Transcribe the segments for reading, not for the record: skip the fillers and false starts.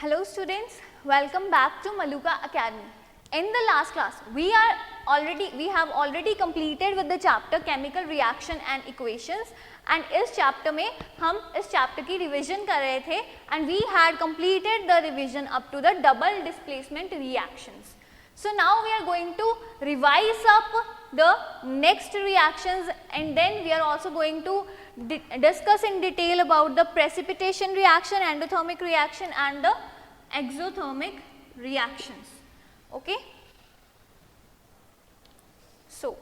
Hello students, welcome back to Maluka Academy. In the last class, we have already completed with the chapter chemical reaction and equations, and इस chapter में हम इस chapter की revision कर रहे थे and we had completed the revision up to the double displacement reactions. So now we are going to revise up the next reactions, and then we are also going to discuss in detail about the precipitation reaction, endothermic reaction and the exothermic reactions. Okay? So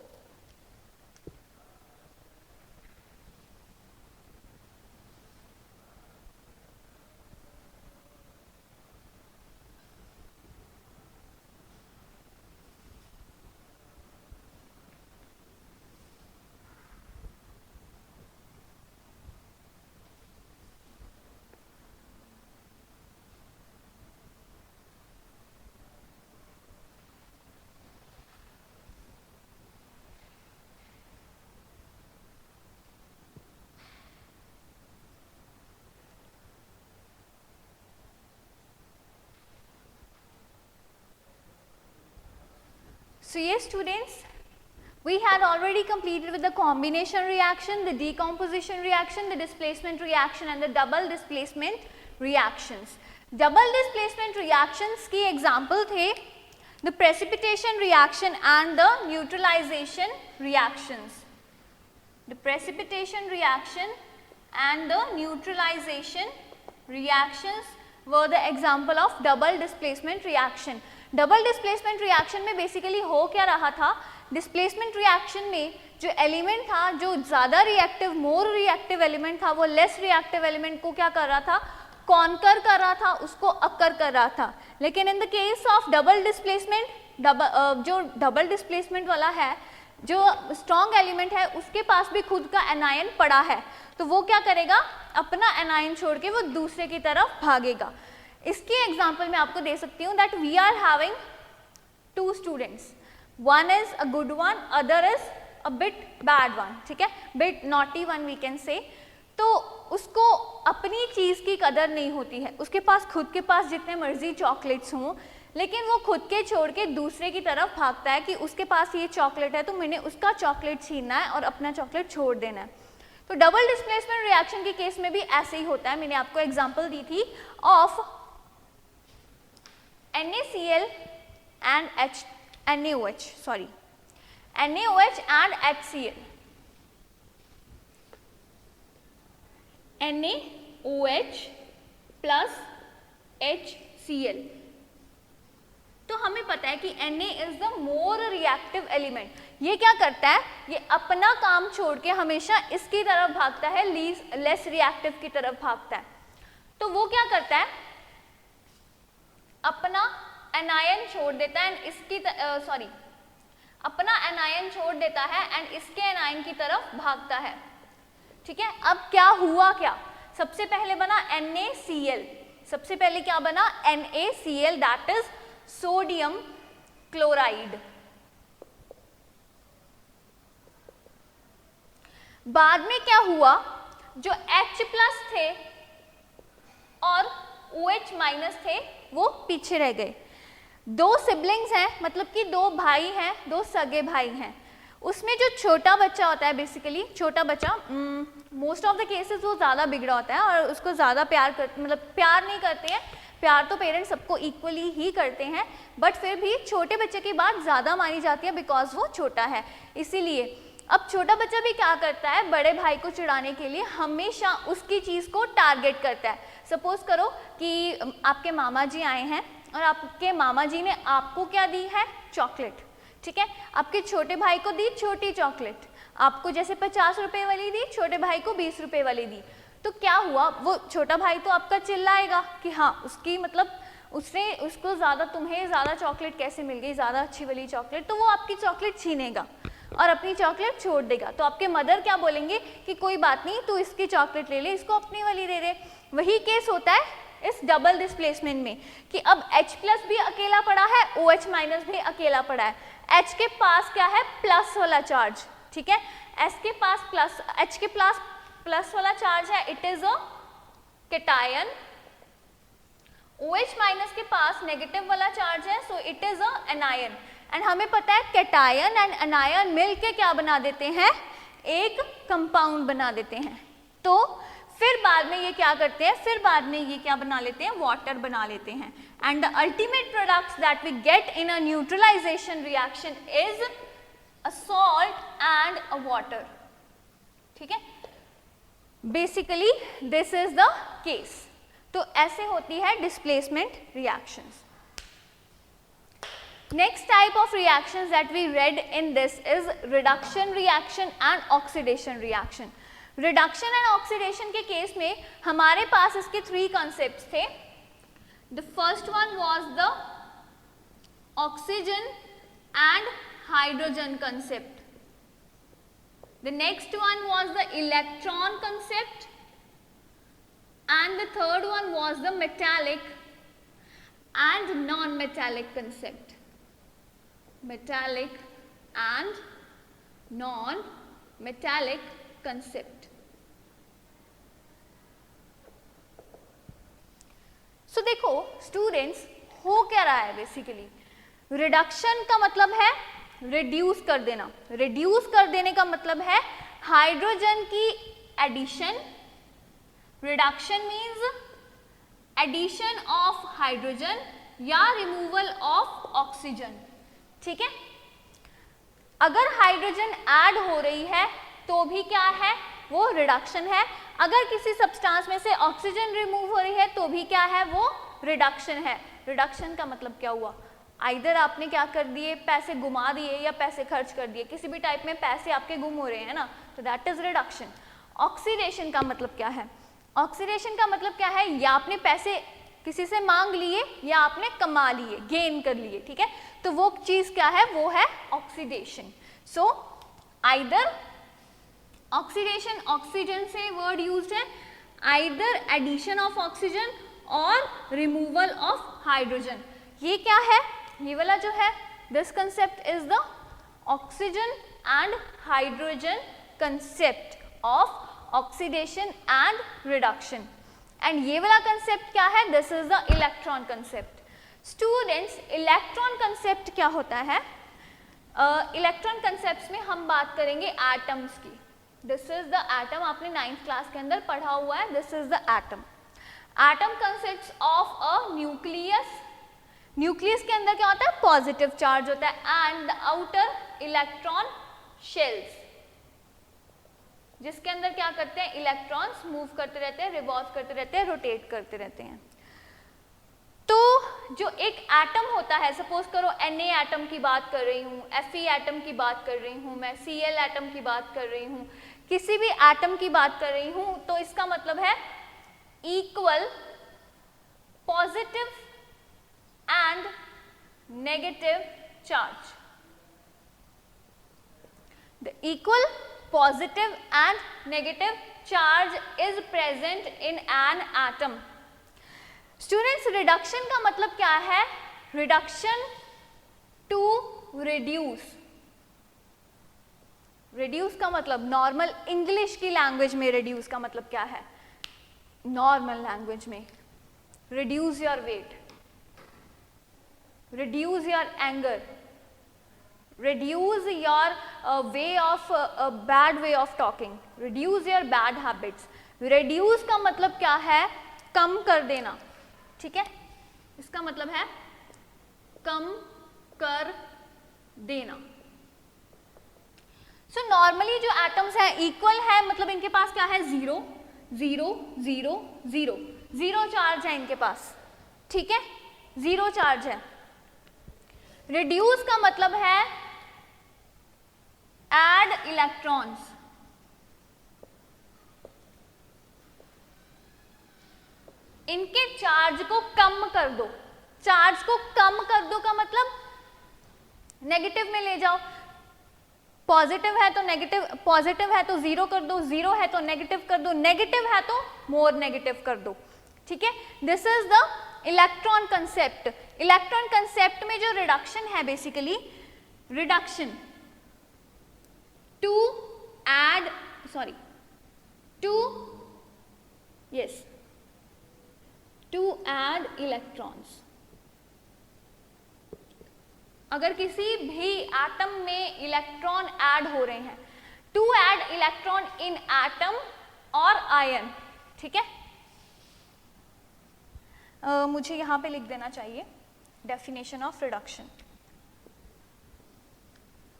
yes students, we had already completed with the combination reaction, the decomposition reaction, the displacement reaction and the double displacement reactions. Double displacement reactions की example थे the precipitation reaction and the neutralization reactions. The precipitation reaction and the neutralization reactions were the example of double displacement reaction. Double displacement reaction में basically हो क्या रहा था, displacement reaction में जो element था, जो ज़्यादा रिएक्टिव मोर रिएक्टिव एलिमेंट था, वो लेस रिएक्टिव एलिमेंट को क्या कर रहा था, कॉन्कर कर रहा था, उसको अक्कर कर रहा था. लेकिन in the case of double displacement, जो डबल डिस्प्लेसमेंट वाला है, जो स्ट्रॉन्ग एलिमेंट है, उसके पास भी खुद का एनायन पड़ा है, तो वो क्या करेगा, अपना एनायन छोड़ के वो दूसरे की तरफ भागेगा. इसकी एग्जाम्पल मैं आपको दे सकती हूँ that we are having two students, one is a good one, other is a bit bad one, ठीक है, bit naughty one we can say. तो उसको अपनी चीज़ की कदर नहीं होती है, उसके पास खुद के पास जितने मर्जी चॉकलेट्स हों, लेकिन वो खुद के छोड़ के दूसरे की तरफ भागता है कि उसके पास ये चॉकलेट है तो मैंने उसका चॉकलेट छीनना है और अपना चॉकलेट छोड़ देना है. तो डबल डिस्प्लेसमेंट रिएक्शन के केस में भी ऐसे ही होता है. मैंने आपको एग्जाम्पल दी थी of NaCl and NaOH and HCl. NaOH plus HCl. तो हमें पता है कि Na is the more reactive element. ये क्या करता है, ये अपना काम छोड़ के हमेशा इसकी तरफ भागता है, लेस रिएक्टिव की तरफ भागता है. तो वो क्या करता है, अपना एनायन छोड़ देता है एंड इसकी अपना एनायन छोड़ देता है एंड इसके एनायन की तरफ भागता है. ठीक है, अब क्या हुआ, क्या सबसे पहले बना NaCl. सबसे पहले क्या बना, NaCl, that is sodium chloride. बाद में क्या हुआ, जो H+ थे और OH- थे वो पीछे रह गए. दो सिबलिंग्स हैं, मतलब कि दो भाई हैं, दो सगे भाई हैं. उसमें जो छोटा बच्चा होता है, बेसिकली छोटा बच्चा, मोस्ट ऑफ द केसेस वो ज़्यादा बिगड़ा होता है और उसको ज़्यादा प्यार नहीं करते हैं. प्यार तो पेरेंट्स सबको इक्वली ही करते हैं, बट फिर भी छोटे बच्चे की बात ज़्यादा मानी जाती है बिकॉज वो छोटा है. इसीलिए अब छोटा बच्चा भी क्या करता है, बड़े भाई को चिढ़ाने के लिए हमेशा उसकी चीज़ को टारगेट करता है. सपोज करो कि आपके मामा जी आए हैं और आपके मामा जी ने आपको क्या दी है, चॉकलेट. ठीक है, आपके छोटे भाई को दी छोटी चॉकलेट, आपको जैसे 50 रुपए वाली दी, छोटे भाई को 20 रुपए वाली दी. तो क्या हुआ, वो छोटा भाई तो आपका चिल्लाएगा कि हाँ उसकी उसको तुम्हें ज़्यादा चॉकलेट कैसे मिल गई, ज़्यादा अच्छी वाली चॉकलेट, तो वो आपकी चॉकलेट छीनेगा और अपनी चॉकलेट छोड़ देगा. तो आपके मदर क्या बोलेंगे कि कोई बात नहीं, तू इसकी चॉकलेट ले ले, इसको अपनी वाली दे दे. वही केस होता है इस डबल डिस्प्लेसमेंट में कि अब H+ भी अकेला पड़ा है, OH- भी अकेला पड़ा है. H के पास क्या है, प्लस वाला चार्ज. ठीक है, H के प्लस वाला चार्ज है, it is a cation, OH minus के पास नेगेटिव वाला चार्ज है, so it is a anion. And हमें पता है कैटायन एंड एनायन मिल के क्या बना देते हैं, एक कंपाउंड बना देते हैं। तो फिर बाद में ये क्या करते हैं, फिर बाद में ये क्या बना लेते हैं, वाटर बना लेते हैं। And the ultimate products that we get in a neutralisation reaction is a salt and a water. ठीक है, basically this is the case. तो ऐसे होती है displacement reactions. Next type of reactions that we read in this is reduction reaction and oxidation reaction. Reduction and oxidation के case में हमारे पास इसके 3 concepts थे. The first one was the oxygen and hydrogen concept. The next one was the electron concept, and the third one was the metallic and non-metallic concept. Metallic and non-metallic concept. So देखो students, हो क्या रहा है basically, reduction का मतलब है reduce कर देना। रिड्यूस कर देने का मतलब है हाइड्रोजन की addition. Reduction means addition of hydrogen या रिमूवल ऑफ ऑक्सीजन। ठीक है, अगर हाइड्रोजन ऐड हो रही है तो भी क्या है, वो रिडक्शन है। अगर किसी सब्सटेंस में से ऑक्सीजन रिमूव हो रही है तो भी क्या है, वो रिडक्शन है। रिडक्शन का मतलब क्या हुआ, आइदर आपने क्या कर दिए, पैसे घुमा दिए या पैसे खर्च कर दिए, किसी भी टाइप में पैसे आपके गुम हो रहे हैं ना, तो दैट इज रिडक्शन। ऑक्सीडेशन का मतलब क्या है, ऑक्सीडेशन का मतलब क्या है, या आपने पैसे किसी से मांग लिए या आपने कमा लिए, गेन कर लिए। ठीक है, तो वो चीज क्या है, वो है oxidation. So either oxidation, oxygen से वर्ड यूज्ड है, आइदर एडिशन ऑफ ऑक्सीजन और रिमूवल ऑफ हाइड्रोजन। ये क्या है, ये वाला जो है, this concept is the oxygen and hydrogen concept of oxidation and reduction. And ये वाला कंसेप्ट क्या है, this is the electron concept. Students, electron concept क्या होता है, इलेक्ट्रॉन कंसेप्ट में हम बात करेंगे एटम्स की। दिस इज द एटम, आपने 9th क्लास के अंदर पढ़ा हुआ है, this is the atom. Atom consists of a nucleus. Nucleus के अंदर क्या होता है, पॉजिटिव चार्ज होता है, and the outer electron shells, जिसके अंदर क्या करते हैं, इलेक्ट्रॉन्स मूव करते रहते हैं, रिवॉल्व करते रहते हैं, रोटेट करते रहते हैं। तो जो एक एटम होता है, सपोज करो Na एटम की बात कर रही हूँ, Fe एटम की बात कर रही हूँ, मैं Cl एटम की बात कर रही हूँ, किसी भी एटम की बात कर रही हूँ, तो इसका मतलब है equal positive and negative charge. The equal positive and negative charge is present in an atom. Students, reduction का मतलब क्या है, reduction to reduce। reduce का मतलब नॉर्मल इंग्लिश की लैंग्वेज में reduce का मतलब क्या है, नॉर्मल लैंग्वेज में reduce your weight, reduce your anger, reduce your way of bad way of talking, reduce your bad habits। reduce का मतलब क्या है, कम कर देना। ठीक है, इसका मतलब है कम कर देना। सो नॉर्मली जो एटम्स है इक्वल है, मतलब इनके पास क्या है, 0 0 0 0 0 चार्ज है इनके पास। ठीक है, 0 चार्ज है। रिड्यूस का मतलब है एड इलेक्ट्रॉन्स। इनके चार्ज को कम कर दो। चार्ज को कम कर दो का मतलब नेगेटिव में ले जाओ। पॉजिटिव है तो नेगेटिव, पॉजिटिव है तो 0 कर दो, 0 है तो नेगेटिव कर दो, नेगेटिव है तो मोर नेगेटिव कर दो। ठीक है, this is the electron concept. Electron concept में जो रिडक्शन है, basically reduction to add, sorry, to yes, to add electrons. अगर किसी भी एटम में इलेक्ट्रॉन ऐड हो रहे हैं, to add electron in atom और आयन, ठीक है। मुझे यहां पे लिख देना चाहिए definition of reduction.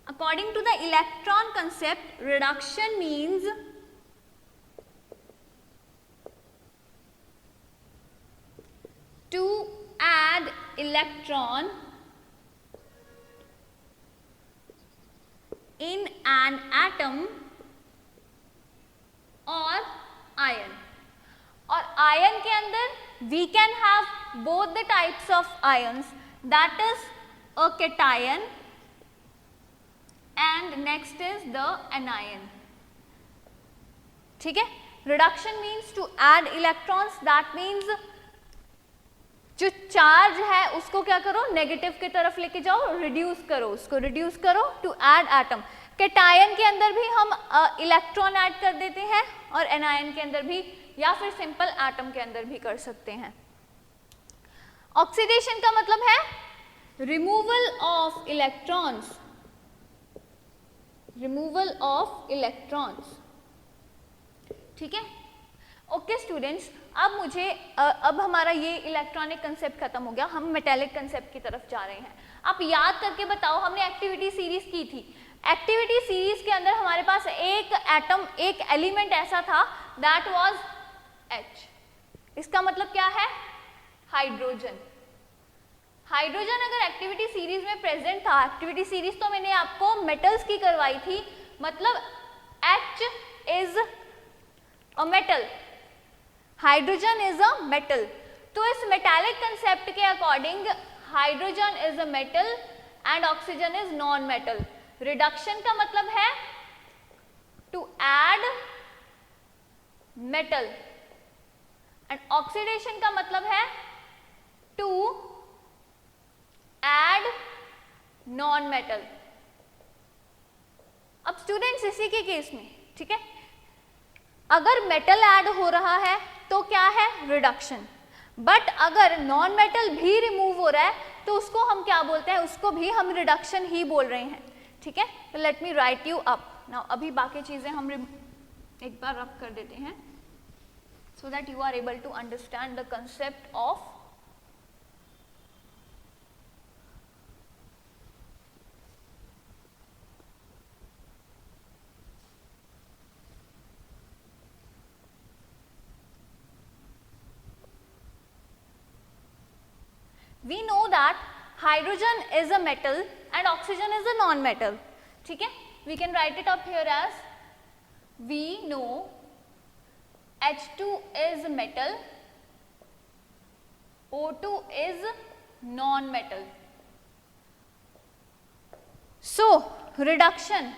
According to the electron concept, reduction means to add electron in an atom or ion. और ion के अंदर we can have both the types of ions, that is a cation and next is the anion, ठीक है। Reduction means to add electrons, that means जो charge है उसको क्या करो, नेगेटिव की तरफ लेके जाओ, रिड्यूस करो, उसको रिड्यूस करो टू ऐड एटम। कैटायन के अंदर भी हम इलेक्ट्रॉन ऐड कर देते हैं और एनायन के अंदर भी, या फिर सिंपल एटम के अंदर भी कर सकते हैं। ऑक्सीडेशन का मतलब है removal of electrons, removal of electrons, ठीक है। ओके स्टूडेंट्स, अब हमारा ये इलेक्ट्रॉनिक कंसेप्ट खत्म हो गया, हम मेटेलिक कंसेप्ट की तरफ जा रहे हैं। आप याद करके बताओ, हमने एक्टिविटी सीरीज की थी। एक्टिविटी सीरीज के अंदर हमारे पास एक एटम, एक एलिमेंट ऐसा था दैट वाज H। इसका मतलब क्या है, हाइड्रोजन। हाइड्रोजन अगर एक्टिविटी सीरीज में प्रेजेंट था, एक्टिविटी सीरीज तो मैंने आपको मेटल्स की करवाई थी, मतलब H is a metal, hydrogen is a metal. तो इस मेटालिक कंसेप्ट के according hydrogen is a metal and oxygen is non metal. Reduction का मतलब है to add metal and oxidation का मतलब है टू ऐड नॉन मेटल। अब स्टूडेंट्स इसी के केस में, ठीक है, अगर मेटल ऐड हो रहा है तो क्या है, रिडक्शन। बट अगर नॉन मेटल भी रिमूव हो रहा है तो उसको हम क्या बोलते हैं, उसको भी हम रिडक्शन ही बोल रहे हैं, ठीक है। तो let me right you up now. अभी बाकी चीजें हम एक बार रब कर देते हैं so that you are able to understand the concept of we know that hydrogen is a metal and oxygen is a non-metal, ठीक है। we can write it up here as we know H2 is metal, O2 is non-metal. So reduction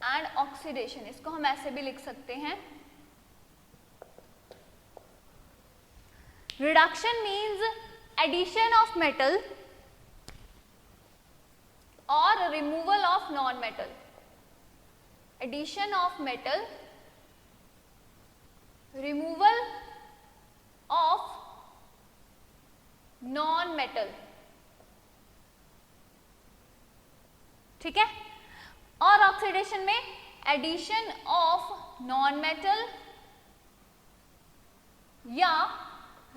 and oxidation, इसको हम ऐसे भी लिख सकते हैं, reduction means addition of metal or removal of non-metal, addition of metal, removal of non-metal, ठीक है। और ऑक्सीडेशन में एडिशन ऑफ नॉन-मेटल या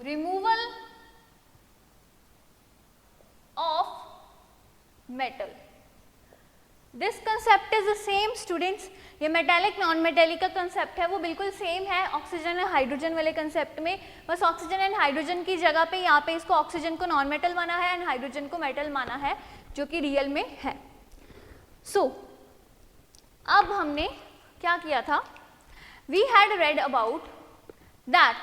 removal of metal. This concept is the same students. ये मेटेलिक नॉन मेटेलिक का concept है वो बिल्कुल सेम है ऑक्सीजन और हाइड्रोजन वाले कंसेप्ट में, बस ऑक्सीजन एंड हाइड्रोजन की जगह पे यहाँ पे इसको ऑक्सीजन को नॉन मेटल माना है एंड हाइड्रोजन को मेटल माना है, जो कि रियल में है। सो अब हमने क्या किया था, we had read about that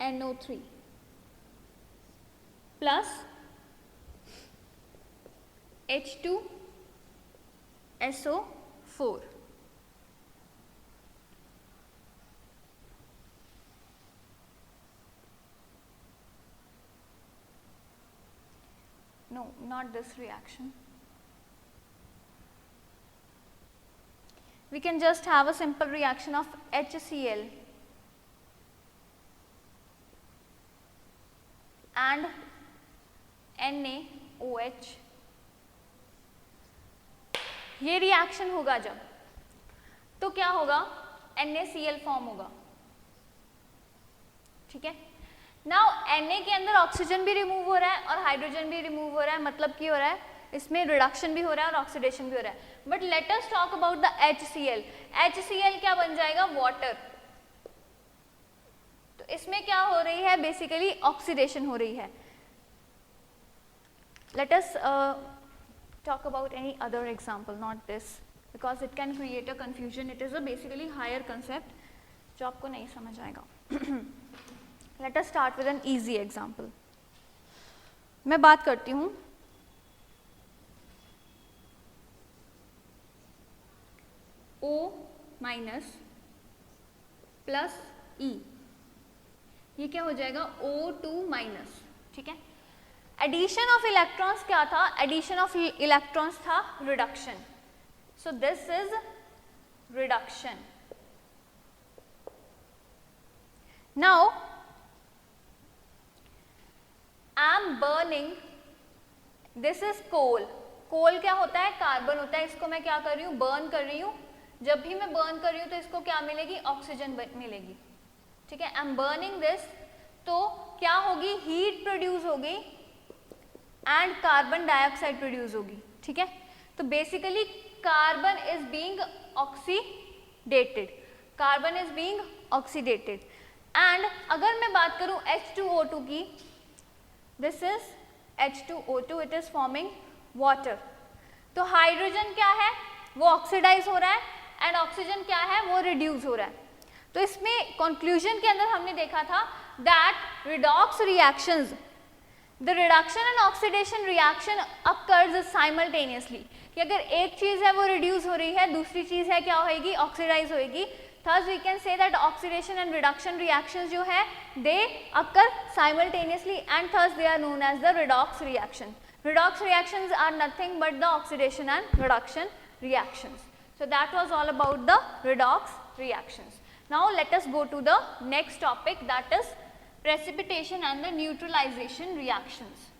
NO3 plus H2SO4, no, not this reaction. We can just have a simple reaction of HCl and NaOH. ये रिएक्शन होगा जब, तो क्या होगा, NaCl फॉर्म होगा, ठीक है। नाउ Na के अंदर ऑक्सीजन भी रिमूव हो रहा है और हाइड्रोजन भी रिमूव हो रहा है, मतलब क्या हो रहा है, इसमें रिडक्शन भी हो रहा है और ऑक्सीडेशन भी हो रहा है। But let us talk about the HCl। HCl क्या बन जाएगा, वाटर। तो इसमें क्या हो रही है, बेसिकली ऑक्सीडेशन हो रही है। Let us talk about any other example, not this, because it can create a confusion. It is a basically higher concept जो आपको नहीं समझ आएगा। Let us start with an easy example. मैं बात करती हूँ O माइनस प्लस E, ये क्या हो जाएगा, O2 माइनस, ठीक है। एडिशन ऑफ इलेक्ट्रॉन्स क्या था, एडिशन ऑफ इलेक्ट्रॉन्स था reduction, so this is reduction. Now I am burning, this is coal. Coal क्या होता है, कार्बन होता है, इसको मैं क्या कर रही हूँ, बर्न कर रही हूँ। जब भी मैं बर्न कर रही हूँ तो इसको क्या मिलेगी, ऑक्सीजन मिलेगी, ठीक है। आई एम बर्निंग दिस, तो क्या होगी, हीट प्रोड्यूस होगी एंड कार्बन डाइऑक्साइड प्रोड्यूस होगी, ठीक है। तो basically carbon is being oxidated, carbon is being oxidated. And अगर मैं बात करूं H2O2 की, this is H2O2, it is forming water. तो हाइड्रोजन क्या है, वो ऑक्सीडाइज हो रहा है एंड ऑक्सीजन क्या है, वो रिड्यूस हो रहा है। तो इसमें कंक्लूजन के अंदर हमने देखा था that redox reactions, the reduction and oxidation reaction occurs simultaneously, कि अगर एक चीज है वो रिड्यूस हो रही है, दूसरी चीज है क्या होगी, ऑक्सीडाइज होगी। Thus we can say that oxidation and reduction reactions जो है they occur simultaneously and thus they are known as the redox reaction. Redox reactions are nothing but the oxidation and reduction reactions. So that was all about the redox reactions. Now let us go to the next topic, that is precipitation and the neutralization reactions.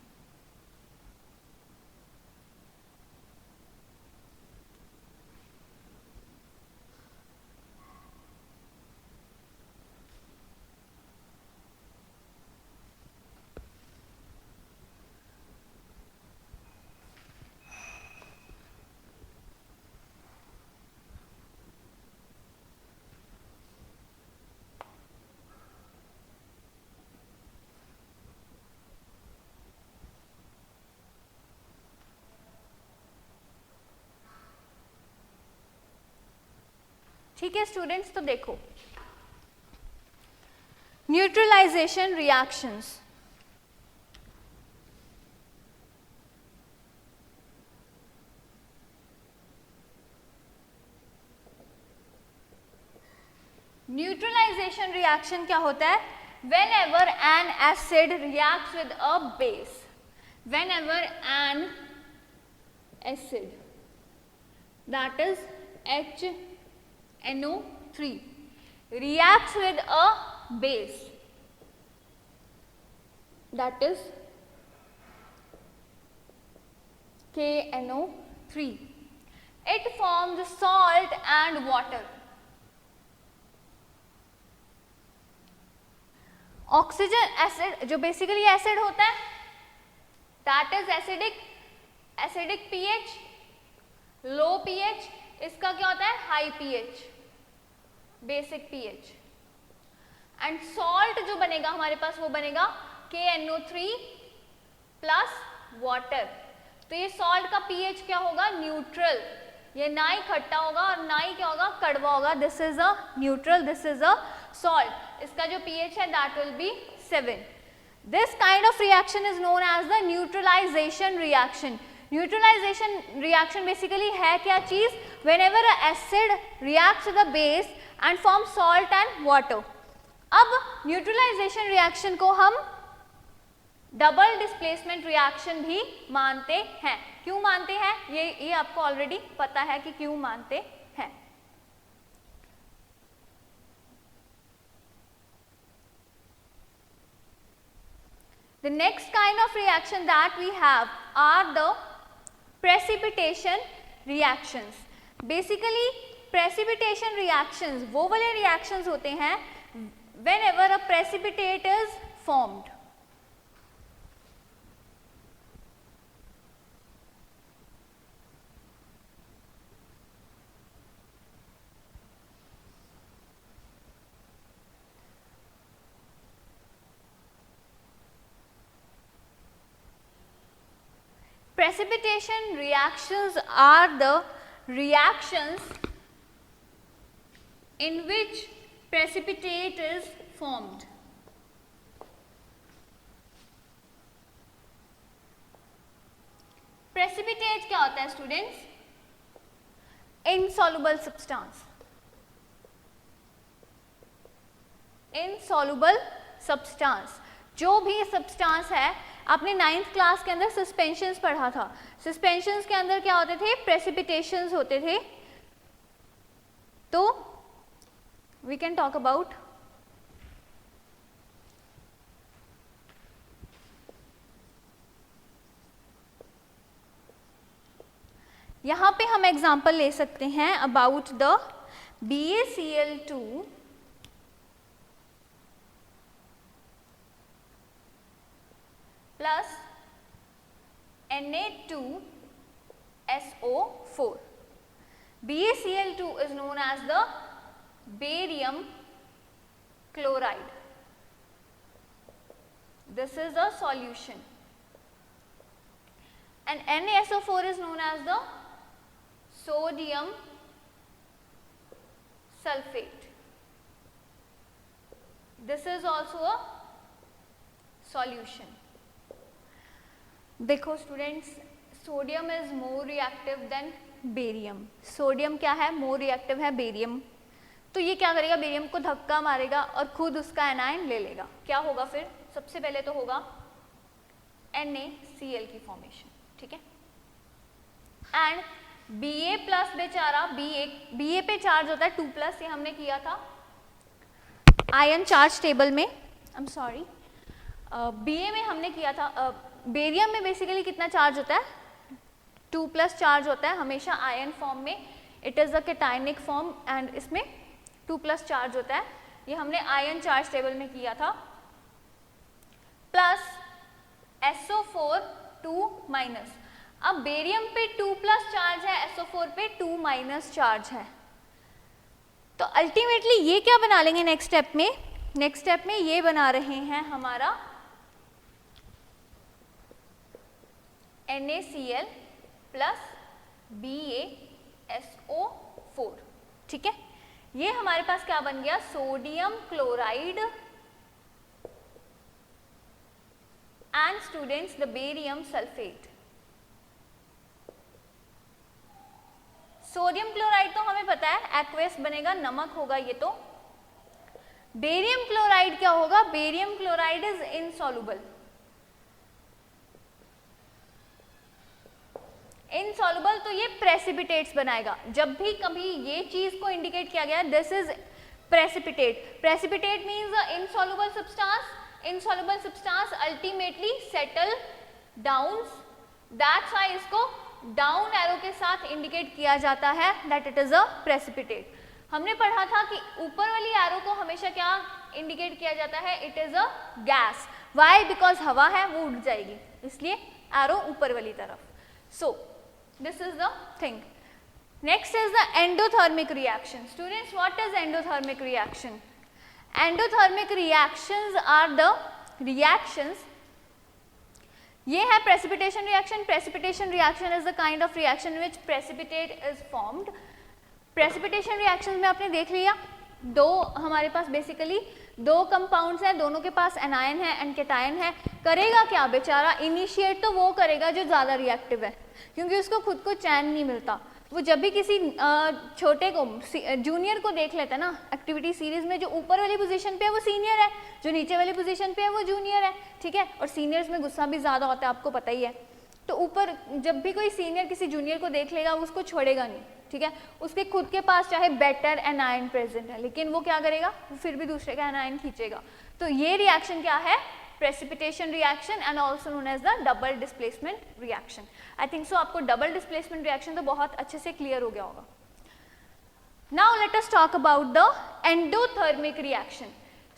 ठीक है students, तो देखो neutralisation reactions, neutralisation reaction क्या होता है, whenever an acid reacts with a base, whenever an acid, that is HNO3 reacts with a base, that is KNO3, it forms salt and water. Oxygen acid जो basically acid होता है, that is acidic pH, low pH, इसका क्या होता है, high pH, basic pH. And salt जो बनेगा हमारे पास वो बनेगा KNO3 प्लस वाटर। तो ये सॉल्ट का पीएच क्या होगा, न्यूट्रल, ये ना ही खट्टा होगा और ना ही क्या होगा, कड़वा होगा। This is a neutral, this is a salt. इसका जो पीएच है that will be 7। This kind of reaction is known as the neutralization reaction. Neutralization reaction basically है क्या चीज, whenever a acid reacts with a base and form salt and water. अब neutralization reaction को हम double displacement reaction भी मानते हैं। क्यों मानते हैं, ये आपको ऑलरेडी पता है कि क्यों मानते हैं। The next kind of reaction that we have are the precipitation reactions. Basically precipitation reactions वो वाले reactions होते हैं whenever a precipitate is formed. Precipitation reactions are the reactions in which precipitate is formed. Precipitate क्या होता है students? Insoluble substance. Insoluble substance. जो भी substance है, आपने 9th क्लास के अंदर सस्पेंशंस पढ़ा था। सस्पेंशंस के अंदर क्या होते थे? प्रेसिपिटेशंस होते थे। तो वी कैन टॉक अबाउट यहाँ पे हम एग्जाम्पल ले सकते हैं about the BaCl2 plus Na2SO4. BaCl2 is known as the barium chloride. This is the solution. And NaSO4 is known as the sodium sulfate. This is also a solution. देखो students, sodium is more reactive than barium. Sodium क्या है? More reactive है barium. तो ये क्या करेगा? Barium को धक्का मारेगा और खुद उसका एनायन ले लेगा। क्या होगा फिर? सबसे पहले तो होगा NaCl की फॉर्मेशन, ठीक है। एंड Ba प्लस बेचारा Ba पे चार्ज होता है 2+, ये हमने किया था आयन चार्ज टेबल में। आई एम सॉरी, Ba में हमने किया था। बेरियम में बेसिकली कितना चार्ज होता है? 2+ चार्ज होता है हमेशा आयन फॉर्म में। It is a cationic form and इसमें 2+ चार्ज होता है। ये हमने आयन चार्ज टेबल में किया था। Plus SO4 2-। अब बेरियम पे 2+ चार्ज है, SO4 पे 2- चार्ज है। तो अल्टीमेटली ये क्या बना लेंगे नेक्स्ट स्टेप में? नेक्स्ट स्टेप में ये बना रहे हैं हमारा NaCl प्लस BaSO4, ठीक है। ये हमारे पास क्या बन गया? Sodium chloride and students the barium sulphate. Sodium chloride तो हमें पता है एक्वेस बनेगा, नमक होगा ये तो। बेरियम क्लोराइड क्या होगा? Barium chloride is insoluble. Insoluble तो ये प्रेसिपिटेट्स बनाएगा। जब भी कभी ये चीज को इंडिकेट किया गया this is precipitate. Precipitate means insoluble substance. Insoluble substance ultimately settle down. That's why इसको डाउन एरो के साथ इंडिकेट किया जाता है that it is a precipitate. हमने पढ़ा था कि ऊपर वाली एरो को हमेशा क्या इंडिकेट किया जाता है? It is a gas. Why? Because हवा है वो उड़ जाएगी, इसलिए एरो ऊपर वाली तरफ। सो this is the thing. Next is the endothermic reaction. Students, what is endothermic reaction? Endothermic reactions are the reactions. ये है precipitation reaction. Precipitation reaction is the kind of reaction in which precipitate is formed. Precipitation reactions में आपने देख लिया, दो हमारे पास basically दो compounds हैं, दोनों के पास एनायन है एंड कैटायन है। करेगा क्या बेचारा? इनिशिएट तो वो करेगा जो ज़्यादा रिएक्टिव है, क्योंकि उसको खुद को चैन नहीं मिलता। वो जब भी किसी छोटे को जूनियर को देख लेता है ना एक्टिविटी सीरीज में, जो ऊपर वाली पोजीशन पे है वो सीनियर है, जो नीचे वाली पोजीशन पे है वो जूनियर है, ठीक है। और सीनियर्स में गुस्सा भी ज़्यादा होता है, आपको पता ही है। तो ऊपर जब भी कोई सीनियर किसी जूनियर को देख लेगा वो उसको छोड़ेगा नहीं, ठीक है। उसके खुद के पास चाहे बेटर एनायन प्रेजेंट है, लेकिन वो क्या करेगा, वो फिर भी दूसरे का एनायन खींचेगा। तो ये रिएक्शन क्या है, precipitation reaction and also known as the double displacement reaction. I think so आपको डबल डिस्प्लेसमेंट रिएक्शन तो बहुत अच्छे से क्लियर हो गया होगा। Now let us talk about the endothermic reaction.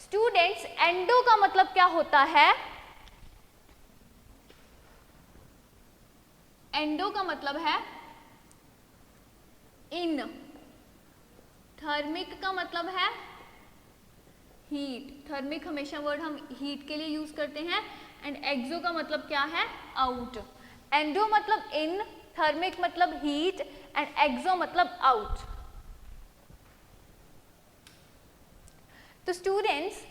Students, endo का मतलब क्या होता है, एंडो का मतलब है इन, थर्मिक का मतलब है हीट, थर्मिक हमेशा वर्ड हम हीट के लिए यूज करते हैं, एंड एक्सो का मतलब क्या है, आउट। एंडो मतलब इन, थर्मिक मतलब हीट, एंड एक्सो मतलब आउट। तो students,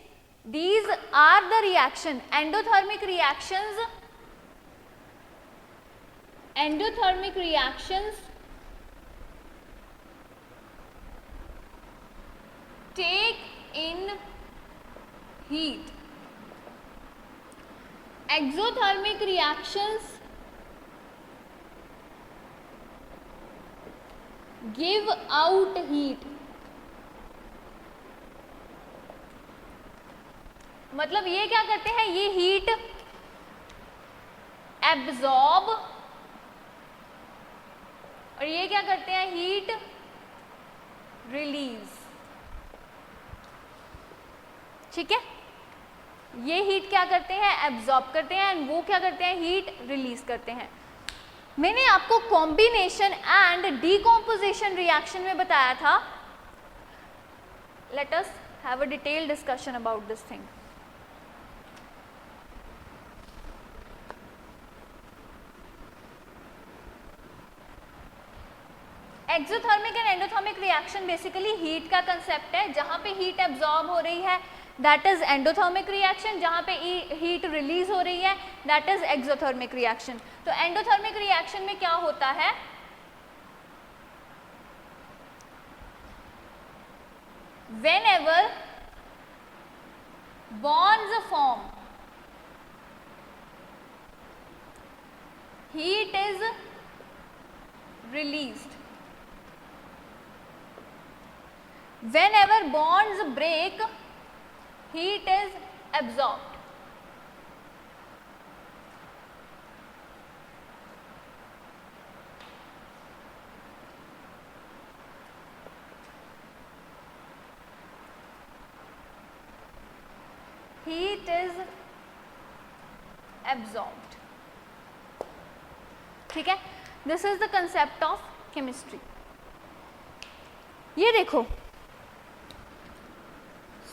these are the reaction, endothermic reactions take in heat. Exothermic reactions give out heat. मतलब ये क्या करते हैं, ये हीट एब्जॉर्ब, और ये क्या करते हैं, हीट रिलीज, ठीक है। ये हीट क्या करते हैं, एब्जॉर्ब करते हैं, एंड वो क्या करते हैं, हीट रिलीज करते हैं। मैंने आपको कॉम्बिनेशन एंड डीकॉम्पोजिशन रिएक्शन में बताया था। Let us have a detailed discussion about this thing. Exothermic and endothermic reaction basically heat का कंसेप्ट है। जहां पे हीट एब्जॉर्ब हो रही है दैट इज एंडोथर्मिक रिएक्शन, जहां पे हीट रिलीज हो रही है दैट इज एक्सोथर्मिक रिएक्शन। तो एंडोथर्मिक रिएक्शन में क्या होता है, whenever bonds form, heat is released. Whenever bonds break, heat is absorbed. Heat is absorbed. ठीक है, this is the concept of chemistry. ये देखो,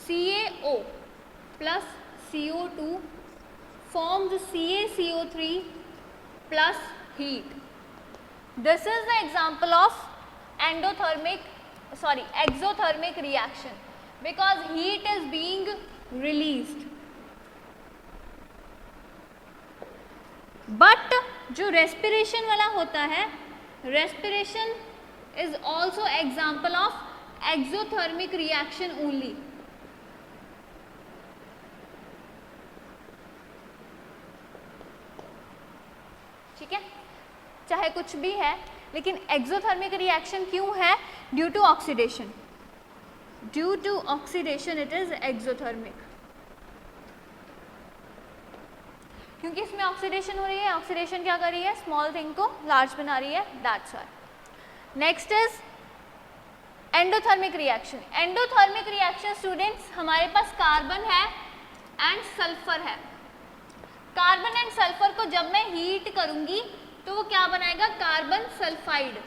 CaO plus CO2 forms CaCO3 plus heat. This is the example of exothermic reaction because heat is being released. But जो respiration वाला होता है, respiration is also example of exothermic reaction only. ठीक है, चाहे कुछ भी है, लेकिन एक्सोथर्मिक रिएक्शन क्यों है, due to oxidation, due to oxidation it is exothermic, क्योंकि इसमें ऑक्सीडेशन हो रही है। ऑक्सीडेशन क्या कर रही है, स्मॉल थिंग को लार्ज बना रही है, that's why. Next is endothermic reaction. Endothermic reaction students, हमारे पास कार्बन है एंड सल्फर है। कार्बन एंड सल्फर को जब मैं हीट करूंगी तो वो क्या बनाएगा, कार्बन सल्फाइड,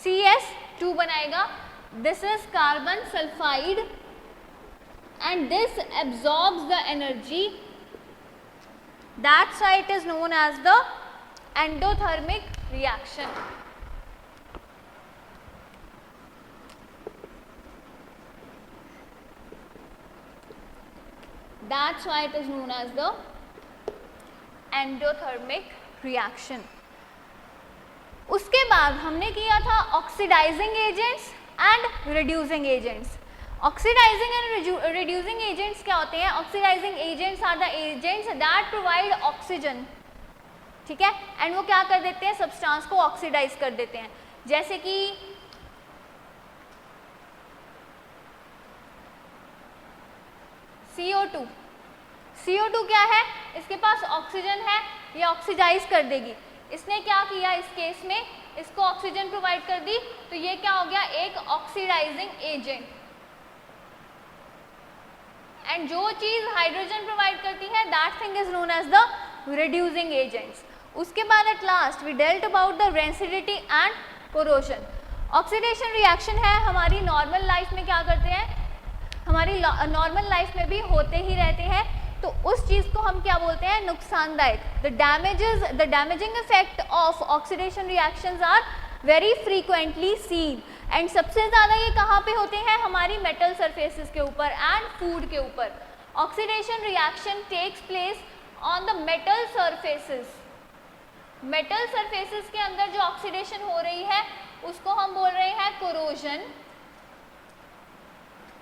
CS2 बनाएगा। This is carbon sulphide and this absorbs the energy, that's why it is known as the endothermic reaction. That's why it is known as the endothermic reaction. उसके बाद हमने किया था oxidizing agents and reducing agents. Oxidizing and reducing agents क्या होते हैं? Oxidizing agents are the agents that provide oxygen, ठीक है, एंड वो क्या कर देते हैं? सब्सटेंस को ऑक्सीडाइज कर देते हैं। जैसे कि CO2, CO2 क्या है? इसके पास ऑक्सीजन है, ये ऑक्सीडाइज कर देगी। इसने क्या किया इस केस में? इसको ऑक्सीजन प्रोवाइड कर दी, तो ये क्या हो गया? एक ऑक्सीडाइजिंग एजेंट। एंड जो चीज हाइड्रोजन प्रोवाइड करती है that thing is known as the reducing agents. उसके बाद at last we dealt about the rancidity and corrosion. Oxidation reaction है हमारी नॉर्मल लाइफ में क्या करते हैं? हमारी नॉर्मल लाइफ में भी होते ही रहते हैं, तो उस चीज को हम क्या बोलते हैं? नुकसानदायक। The damaging effect of oxidation reactions are very frequently seen, and सबसे ज्यादा ये कहाँ पे होते हैं? हमारी मेटल सरफेसेस के ऊपर एंड फूड के ऊपर। Oxidation reaction takes place on the metal surfaces. Metal surfaces के अंदर जो ऑक्सीडेशन हो रही है उसको हम बोल रहे हैं कोरोजन,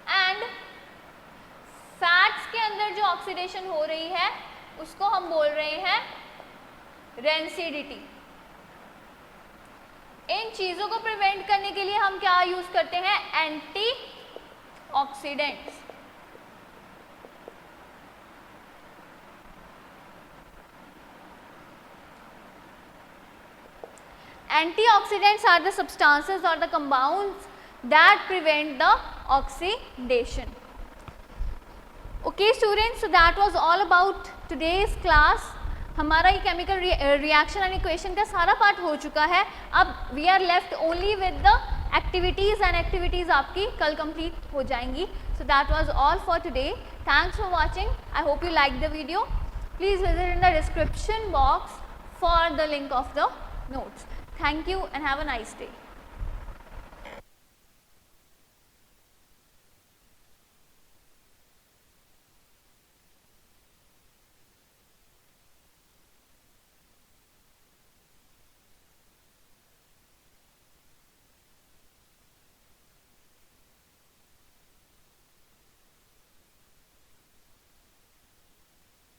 एंड फैट्स के अंदर जो ऑक्सीडेशन हो रही है उसको हम बोल रहे हैं रेंसिडिटी। इन चीजों को प्रिवेंट करने के लिए हम क्या यूज करते हैं? Anti oxidants. Antioxidants are the substances or the compounds that prevent the oxidation. Okay students, so that was all about today's class. हमारा ये केमिकल रिएक्शन एंड इक्वेशन का सारा पार्ट हो चुका है। अब we are left only with the activities, and activities आपकी कल कंप्लीट हो जाएंगी। So that was all for today. Thanks for watching. I hope you like the video. Please visit in the description box for the link of the notes. Thank you and have a nice day.